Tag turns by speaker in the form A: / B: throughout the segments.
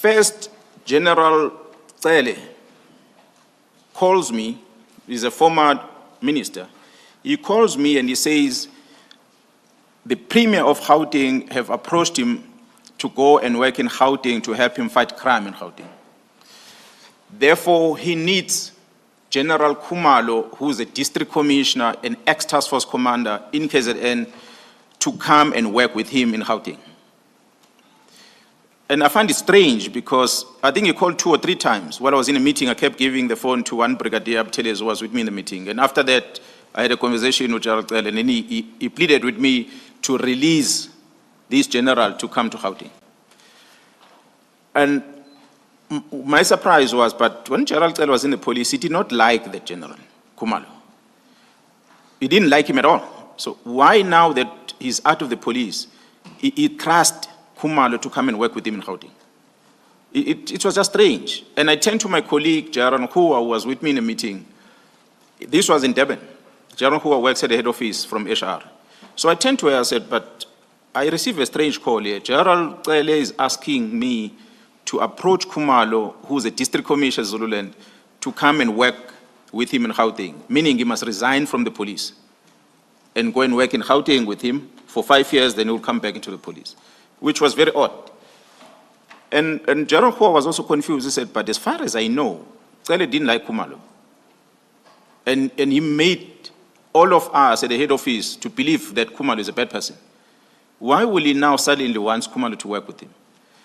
A: First, General Cele calls me, he's a former minister. He calls me and he says, the Premier of Gauteng have approached him to go and work in Gauteng to help him fight crime in Gauteng. Therefore, he needs General Khumalo, who is a district commissioner and ex-task force commander in KZN, to come and work with him in Gauteng. And I find it strange because I think he called 2 or 3 times. While I was in a meeting, I kept giving the phone to one Brigadier Abteles who was with me in the meeting. And after that, I had a conversation with General Cele, and then he pleaded with me to release this general to come to Gauteng. And my surprise was, but when General Cele was in the police, he did not like the general, Khumalo. He didn't like him at all. So why now that he's out of the police, he trusts Khumalo to come and work with him in Gauteng? It was just strange. And I turned to my colleague, General Mkhwanazi, who was with me in a meeting. This was in Durban. General Mkhwanazi works at the head office from HR. So I turned to her and said, but I received a strange call here. General Cele is asking me to approach Khumalo, who's a district commissioner in Zululand, to come and work with him in Gauteng, meaning he must resign from the police and go and work in Gauteng with him for 5 years, then he will come back into the police, which was very odd. And General Mkhwanazi was also confused. He said, but as far as I know, Cele didn't like Khumalo. And he made all of us at the head office to believe that Khumalo is a bad person. Why will he now suddenly want Khumalo to work with him?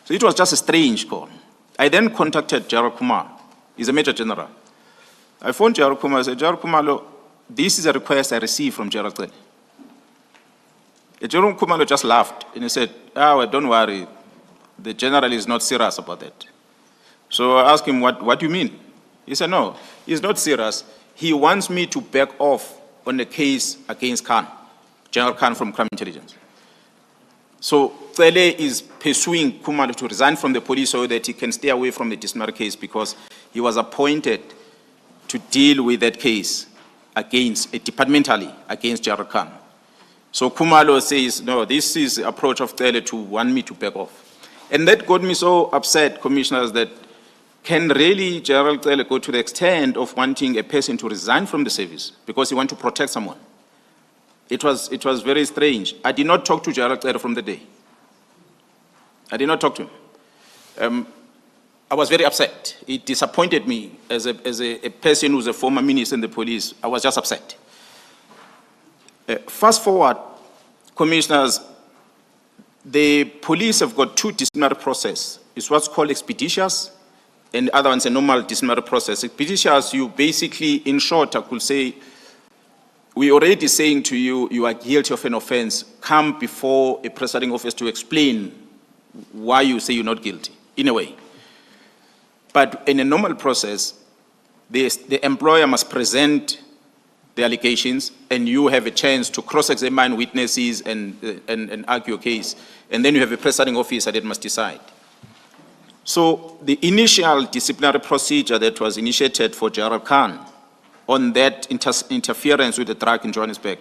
A: So it was just a strange call. I then contacted General Khumalo. He's a major general. I phoned General Khumalo and said, General Khumalo, this is a request I received from General Cele. General Khumalo just laughed and he said, well, don't worry, the general is not serious about that. So I asked him, what do you mean? He said, no, he's not serious. He wants me to back off on the case against Khan, General Khan from Crime Intelligence. So Cele is pursuing Khumalo to resign from the police so that he can stay away from the disciplinary case because he was appointed to deal with that case departmentally against General Khan. So Khumalo says, no, this is the approach of Cele to want me to back off. And that got me so upset, commissioners, that can really General Cele go to the extent of wanting a person to resign from the service because he wants to protect someone? It was very strange. I did not talk to General Cele from the day. I did not talk to him. I was very upset. It disappointed me as a person who's a former minister in the police. I was just upset. Fast forward, commissioners, the police have got 2 disciplinary processes. It's what's called expeditious, and the other one's a normal disciplinary process. Expeditious, you basically, in short, I could say, we're already saying to you, you are guilty of an offense. Come before a presiding officer to explain why you say you're not guilty, in a way. But in a normal process, the employer must present the allegations, and you have a chance to cross-examine witnesses and argue a case. And then you have a presiding officer that must decide. So the initial disciplinary procedure that was initiated for General Khan on that interference with the drug in Johannesburg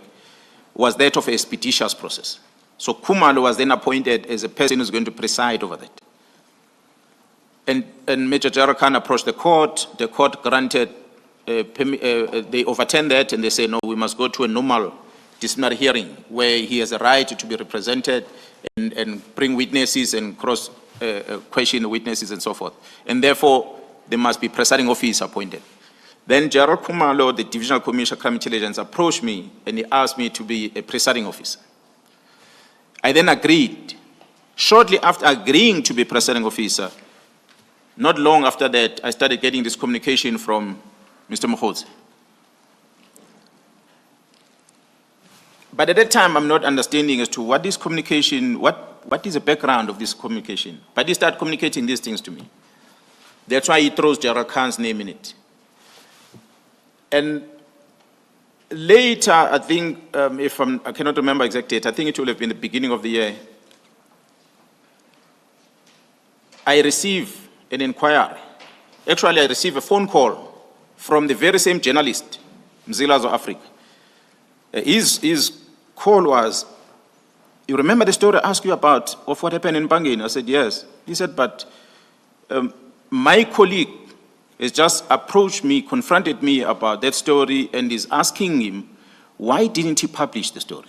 A: was that of a expeditious process. So Khumalo was then appointed as a person who's going to preside over that. And Major General Khan approached the court granted, they overturned that and they say, no, we must go to a normal disciplinary hearing where he has a right to be represented and bring witnesses and question the witnesses and so forth. And therefore, there must be presiding officer appointed. Then General Khumalo, the Divisional Commissioner of Crime Intelligence, approached me and he asked me to be a presiding officer. I then agreed. Shortly after agreeing to be presiding officer, not long after that, I started getting this communication from Mr. Mkhwanazi. But at that time, I'm not understanding as to what this communication, what is the background of this communication. But he started communicating these things to me. That's why he throws General Khan's name in it. And later, I think, I cannot remember exact date, I think it will have been the beginning of the year, I received an inquiry. Actually, I received a phone call from the very same journalist, Mzilazo Africa. His call was, you remember the story I asked you about of what happened in Bangin? I said, yes. He said, but My colleague has just approached me, confronted me about that story, and is asking him, why didn't he publish the story?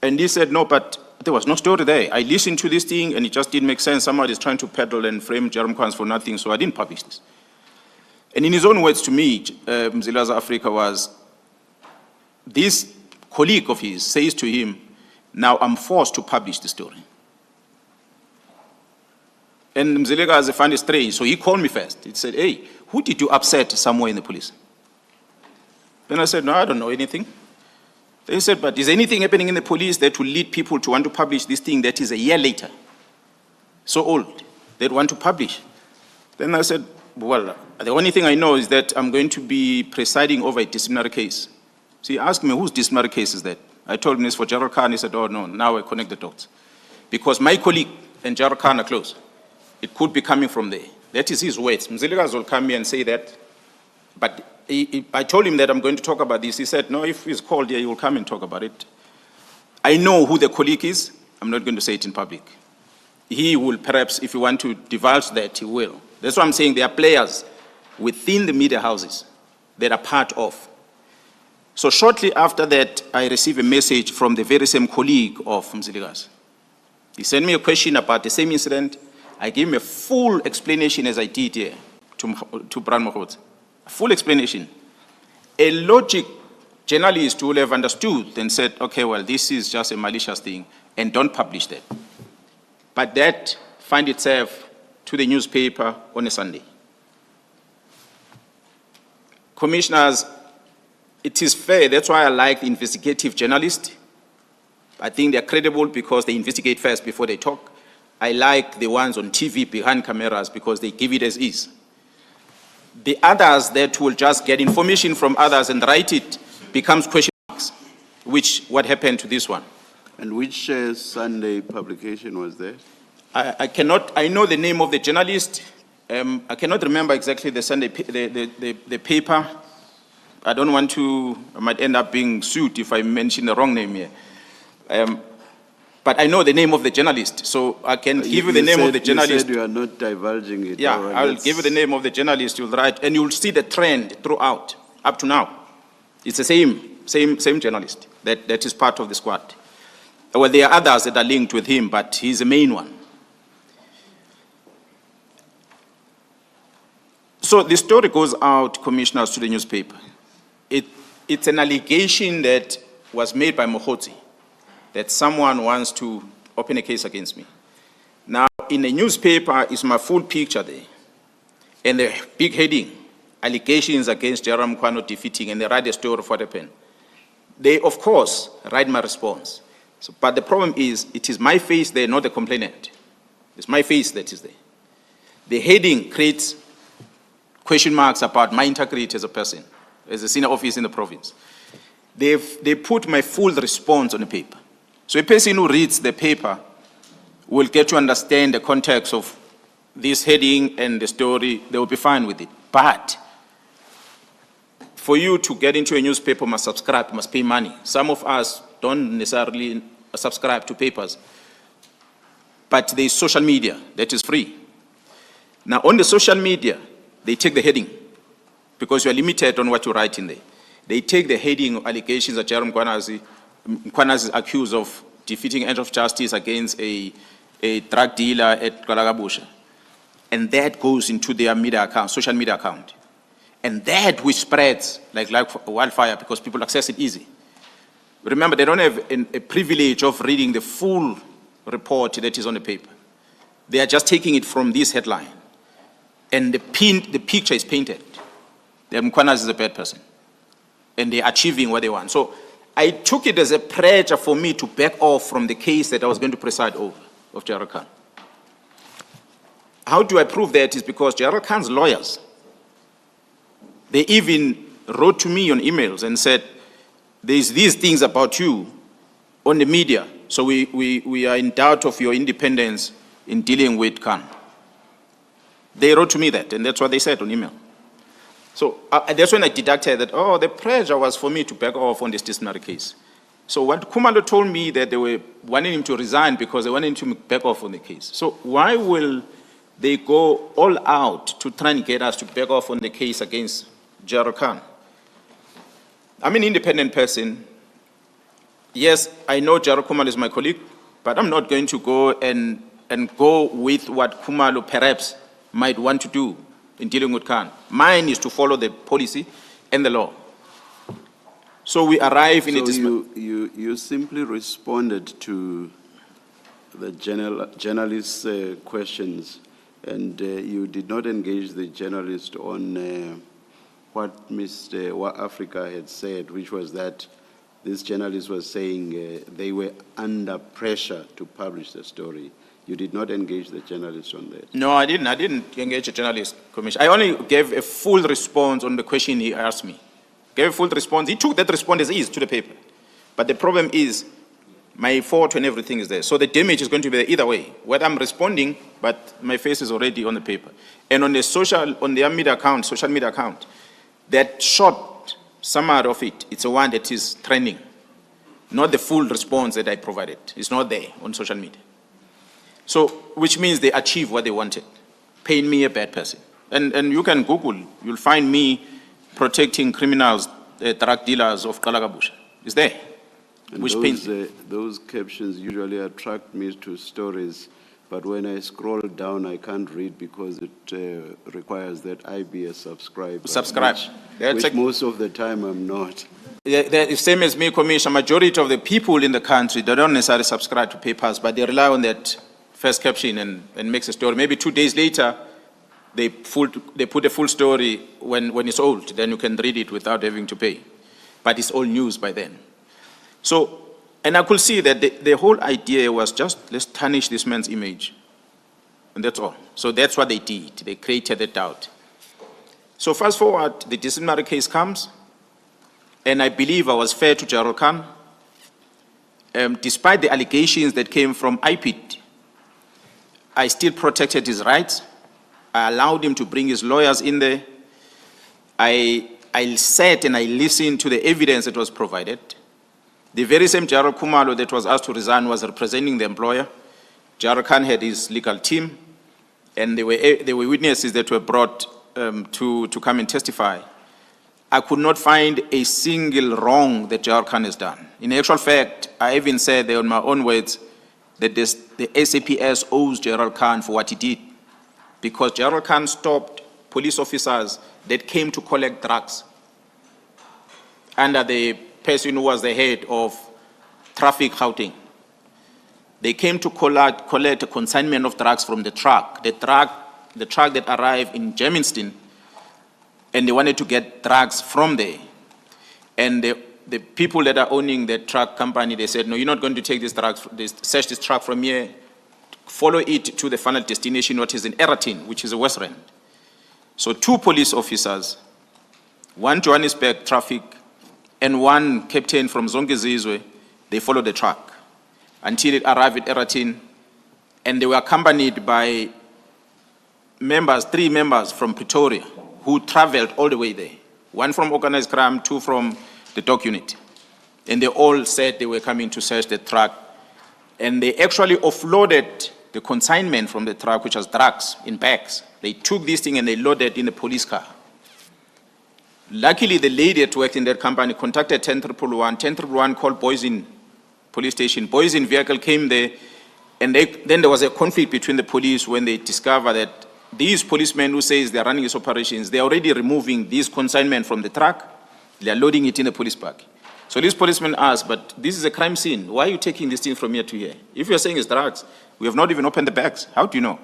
A: And he said, no, but there was no story there. I listened to this thing, and it just didn't make sense. Somebody is trying to peddle and frame General Mkhwanazi for nothing, so I didn't publish this. And in his own words to me, Mzilaza Africa was, this colleague of his says to him, now I'm forced to publish the story. And Mzilaza found it strange, so he called me first. He said, hey, who did you upset somewhere in the police? Then I said, no, I don't know anything. Then he said, but is anything happening in the police that will lead people to want to publish this thing that is a year later, so old, that want to publish? Then I said, well, the only thing I know is that I'm going to be presiding over a disciplinary case. So he asked me, whose disciplinary case is that? I told him it's for General Khan. He said, oh, no, now I connect the dots. Because my colleague and General Khan are close. It could be coming from there. That is his words. Mzilikazi will come here and say that. But I told him that I'm going to talk about this. He said, no, if he's called here, he will come and talk about it. I know who the colleague is. I'm not going to say it in public. He will perhaps, if you want to divulge that, he will. That's why I'm saying there are players within the media houses that are part of. So shortly after that, I received a message from the very same colleague of Mzilikazi. He sent me a question about the same incident. I gave him a full explanation as I did here to Bran Mkhwanazi. A full explanation. A logic journalist will have understood and said, okay, well, this is just a malicious thing, and don't publish that. But that finds itself to the newspaper on a Sunday. Commissioners, it is fair, that's why I like the investigative journalists. I think they're credible because they investigate first before they talk. I like the ones on TV behind cameras because they give it as is. The others that will just get information from others and write it becomes question marks, which what happened to this one.
B: And which Sunday publication was that?
A: I know the name of the journalist. I cannot remember exactly the Sunday, the paper. I don't want to, I might end up being sued if I mention the wrong name here. But I know the name of the journalist, so I can give you the name of the journalist.
B: You said you are not divulging it.
A: Yeah, I'll give you the name of the journalist, you'll write, and you'll see the trend throughout, up to now. It's the same journalist that is part of the squad. Well, there are others that are linked with him, but he's the main one. So the story goes out, commissioners, to the newspaper. It's an allegation that was made by Mkhwanazi that someone wants to open a case against me. Now, in the newspaper is my full picture there, and the big heading, allegations against General Mkhwanazi defeating, and they write a story of what happened. They, of course, write my response. So, but the problem is, it is my face there, not the complainant. It's my face that is there. The heading creates question marks about my integrity as a person, as a senior officer in the province. They put my full response on the paper. So a person who reads the paper will get to understand the context of this heading and the story. They will be fine with it. But for you to get into a newspaper, must subscribe, must pay money. Some of us don't necessarily subscribe to papers. But there is social media that is free. Now, on the social media, they take the heading because you are limited on what you write in there. They take the heading of allegations that General Mkhwanazi is accused of defeating end of justice against a drug dealer at Kalagabusha. And that goes into their media account, social media account. And that which spreads like wildfire because people access it easy. Remember, they don't have a privilege of reading the full report that is on the paper. They are just taking it from this headline. And the picture is painted. That Mkhwanazi is a bad person. And they're achieving what they want. So I took it as a pressure for me to back off from the case that I was going to preside over, of General Khan. How do I prove that? Is because General Khan's lawyers, they even wrote to me on emails and said, there's these things about you on the media, so we are in doubt of your independence in dealing with Khan. They wrote to me that, and that's what they said on email. So that's when I deducted that, oh, the pressure was for me to back off on this disciplinary case. So what Kumalo told me that they were wanting him to resign because they wanted him to back off on the case. So why will they go all out to try and get us to back off on the case against General Khan. I'm an independent person. Yes, I know General Khumalo is my colleague, but I'm not going to go and go with what Khumalo perhaps might want to do in dealing with Khan. Mine is to follow the policy and the law. So we arrive in a
B: you simply responded to the journalist's questions, and you did not engage the journalist on what Mr. Africa had said, which was that this journalist was saying they were under pressure to publish the story. You did not engage the journalist on that.
A: No, I didn't. I didn't engage the journalist, Commissioner. I only gave a full response on the question he asked me. Gave a full response. He took that response as is to the paper. But the problem is, my photo and everything is there. So the damage is going to be there either way. Whether I'm responding, but my face is already on the paper. And on the social media account, that short summary of it, it's the one that is trending. Not the full response that I provided. It's not there on social media. So, which means they achieve what they wanted. Paint me a bad person. And you can Google, you'll find me protecting criminals, drug dealers of Kalagabusha. It's there.
B: And
A: which
B: those captions usually attract me to stories, but when I scroll down, I can't read because it requires that I be a subscriber.
A: Subscribe.
B: Which most of the time I'm not.
A: The same as me, Commissioner, majority of the people in the country, they don't necessarily subscribe to papers, but they rely on that first caption and makes a story. Maybe 2 days later, they put a full story when it's old, then you can read it without having to pay. But it's all news by then. So, and I could see that the whole idea was just, let's tarnish this man's image. And that's all. So that's what they did. They created the doubt. So fast forward, the disciplinary case comes, and I believe I was fair to General Khan. Despite the allegations that came from IPID, I still protected his rights. I allowed him to bring his lawyers in there. I sat and I listened to the evidence that was provided. The very same General Khumalo that was asked to resign was representing the employer. General Khan had his legal team, and there were witnesses that were brought to come and testify. I could not find a single wrong that General Khan has done. In actual fact, I even said there in my own words that the SAPS owes General Khan for what he did, because General Khan stopped police officers that came to collect drugs under the person who was the head of traffic Gauteng. They came to collect a consignment of drugs from the truck that arrived in Germiston, and they wanted to get drugs from there. And the people that are owning the truck company, they said, no, you're not going to take these drugs, search this truck from here, follow it to the final destination, what is in Eratin, which is a West Rand. So 2 police officers, 1 Johannesburg traffic, and 1 captain from Zongezizwe, they followed the truck until it arrived at Eratin, and they were accompanied by 3 members from Pretoria who traveled all the way there. 1 from organized crime, 2 from the dog unit. And they all said they were coming to search the truck, and they actually offloaded the consignment from the truck, which was drugs, in bags. They took this thing and they loaded it in the police car. Luckily, the lady that worked in that company contacted 10111. 10111 called Boysen police station. Boysen vehicle came there, and then there was a conflict between the police when they discovered that these policemen who says they're running these operations, they're already removing this consignment from the truck, they're loading it in the police park. So these policemen asked, but this is a crime scene. Why are you taking this thing from here to here? If you're saying it's drugs, we have not even opened the bags. How do you know?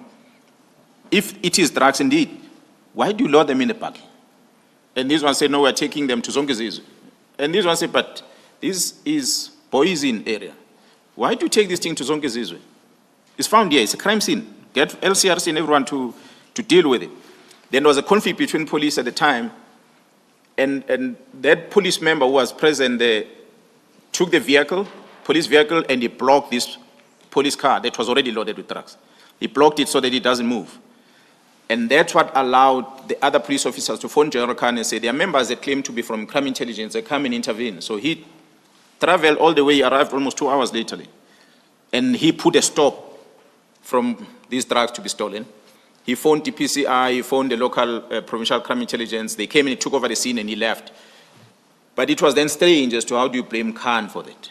A: If it is drugs indeed, why do you load them in the park? And this one said, no, we're taking them to Zongezizwe. And this one said, but this is Boysen area. Why do you take this thing to Zongezizwe? It's found here, it's a crime scene. Get LCRC and everyone to deal with it. Then there was a conflict between police at the time, and that police member who was present there took the police vehicle, and he blocked this police car that was already loaded with drugs. He blocked it so that it doesn't move. And that's what allowed the other police officers to phone General Khan and say, there are members that claim to be from crime intelligence, they come and intervene. So he traveled all the way, arrived almost 2 hours later. And he put a stop from these drugs to be stolen. He phoned DPCI, he phoned the local provincial crime intelligence. They came and took over the scene and he left. But it was then strange as to how do you blame Khan for that?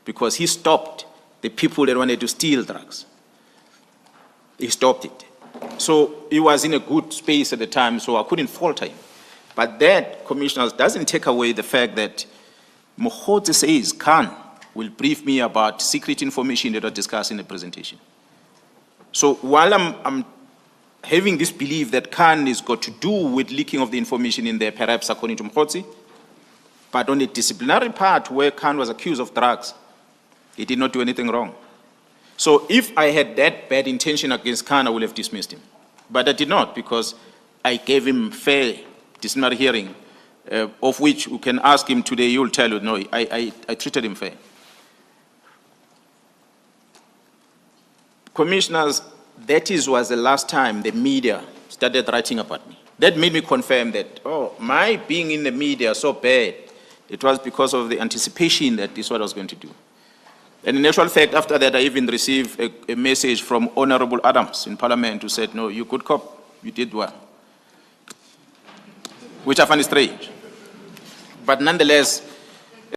A: Because he stopped the people that wanted to steal drugs. He stopped it. So he was in a good space at the time, so I couldn't fault him. But that, commissioners, doesn't take away the fact that Mkhwanazi says Khan will brief me about secret information that was discussed in the presentation. So while I'm having this belief that Khan has got to do with leaking of the information in there, perhaps according to Mkhwanazi, but on the disciplinary part where Khan was accused of drugs, he did not do anything wrong. So if I had that bad intention against Khan, I would have dismissed him. But I did not, because I gave him fair disciplinary hearing, of which you can ask him today, he will tell you, no, I treated him fair. Commissioners, that was the last time the media started writing about me. That made me confirm that, oh, my being in the media so bad, it was because of the anticipation that this is what I was going to do. And in actual fact, after that, I even received a message from Honorable Adams in Parliament who said, no, you good cop, you did well. Which I find strange. But nonetheless,